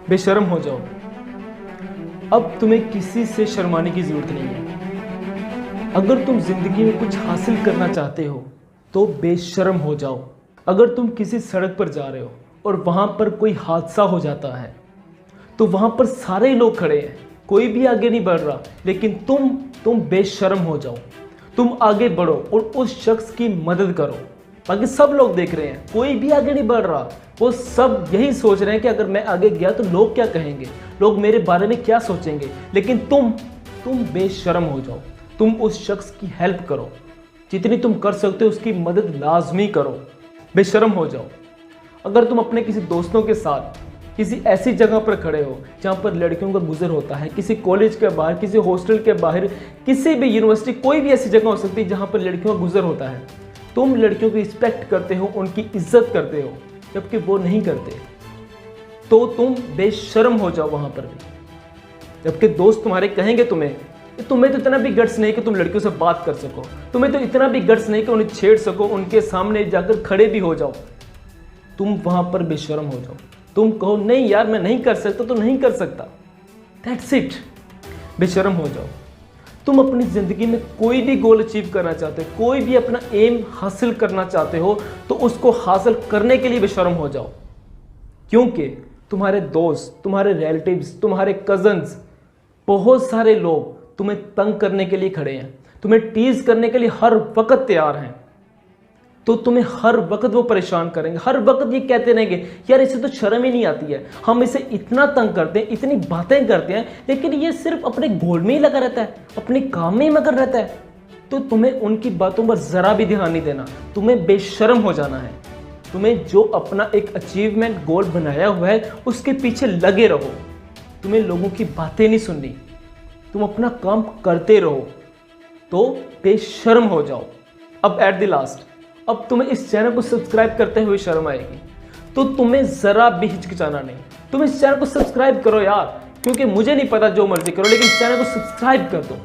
बेशर्म हो जाओ। अब तुम्हें किसी से शर्माने की जरूरत नहीं है। अगर तुम जिंदगी में कुछ हासिल करना चाहते हो तो बेशर्म हो जाओ। अगर तुम किसी सड़क पर जा रहे हो और वहां पर कोई हादसा हो जाता है तो वहां पर सारे लोग खड़े हैं, कोई भी आगे नहीं बढ़ रहा, लेकिन तुम बेशर्म हो जाओ। तुम आगे बढ़ो और उस शख्स की मदद करो। बाकी सब लोग देख रहे हैं, कोई भी आगे नहीं बढ़ रहा, वो सब यही सोच रहे हैं कि अगर मैं आगे गया तो लोग क्या कहेंगे, लोग मेरे बारे में क्या सोचेंगे। लेकिन तुम बेशर्म हो जाओ। तुम उस शख्स की हेल्प करो, जितनी तुम कर सकते हो उसकी मदद लाजमी करो। बेशर्म हो जाओ। अगर तुम अपने किसी दोस्तों के साथ किसी ऐसी जगह पर खड़े हो जहाँ पर लड़कियों का गुजर होता है, किसी कॉलेज के बाहर, किसी हॉस्टल के बाहर, किसी भी यूनिवर्सिटी, कोई भी ऐसी जगह हो सकती है जहाँ पर लड़कियों का गुजर होता है, तुम लड़कियों की रिस्पेक्ट करते हो, उनकी इज्जत करते हो, जबकि वो नहीं करते, तो तुम बेशर्म हो जाओ वहाँ पर भी। जबकि दोस्त तुम्हारे कहेंगे तुम्हें तो इतना भी गट्स नहीं कि तुम लड़कियों से बात कर सको, तुम्हें तो इतना भी गट्स नहीं कि उन्हें छेड़ सको, उनके सामने जाकर खड़े भी हो जाओ, तुम वहाँ पर बेशर्म हो जाओ। तुम कहो नहीं यार मैं नहीं कर सकता तो नहीं कर सकता, दैट्स इट। बेशर्म हो जाओ। तुम अपनी ज़िंदगी में कोई भी गोल अचीव करना चाहते हो, कोई भी अपना एम हासिल करना चाहते हो, तो उसको हासिल करने के लिए बेशर्म हो जाओ। क्योंकि तुम्हारे दोस्त, तुम्हारे रिलेटिव्स, तुम्हारे कजन्स, बहुत सारे लोग तुम्हें तंग करने के लिए खड़े हैं, तुम्हें टीज करने के लिए हर वक्त तैयार हैं। तो तुम्हें हर वक्त वो परेशान करेंगे, हर वक्त ये कहते रहेंगे यार इसे तो शर्म ही नहीं आती है, हम इसे इतना तंग करते हैं, इतनी बातें करते हैं, लेकिन ये सिर्फ अपने गोल में ही लगा रहता है, अपने काम में ही मगन रहता है। तो तुम्हें उनकी बातों पर जरा भी ध्यान नहीं देना, तुम्हें बेशर्म हो जाना है। तुम्हें जो अपना एक अचीवमेंट गोल बनाया हुआ है उसके पीछे लगे रहो। तुम्हें लोगों की बातें नहीं सुननी, तुम अपना काम करते रहो, तो बेशर्म हो जाओ। अब एट द लास्ट, अब तुम्हें इस चैनल को सब्सक्राइब करते हुए शर्म आएगी, तो तुम्हें जरा भी हिचकिचाना नहीं, तुम इस चैनल को सब्सक्राइब करो यार। क्योंकि मुझे नहीं पता, जो मर्जी करो, लेकिन इस चैनल को सब्सक्राइब कर दो,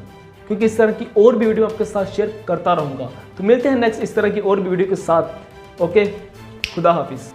क्योंकि इस तरह की और भी वीडियो आपके साथ शेयर करता रहूंगा। तो मिलते हैं नेक्स्ट इस तरह की और भी वीडियो के साथ। ओके, खुदा हाफिज।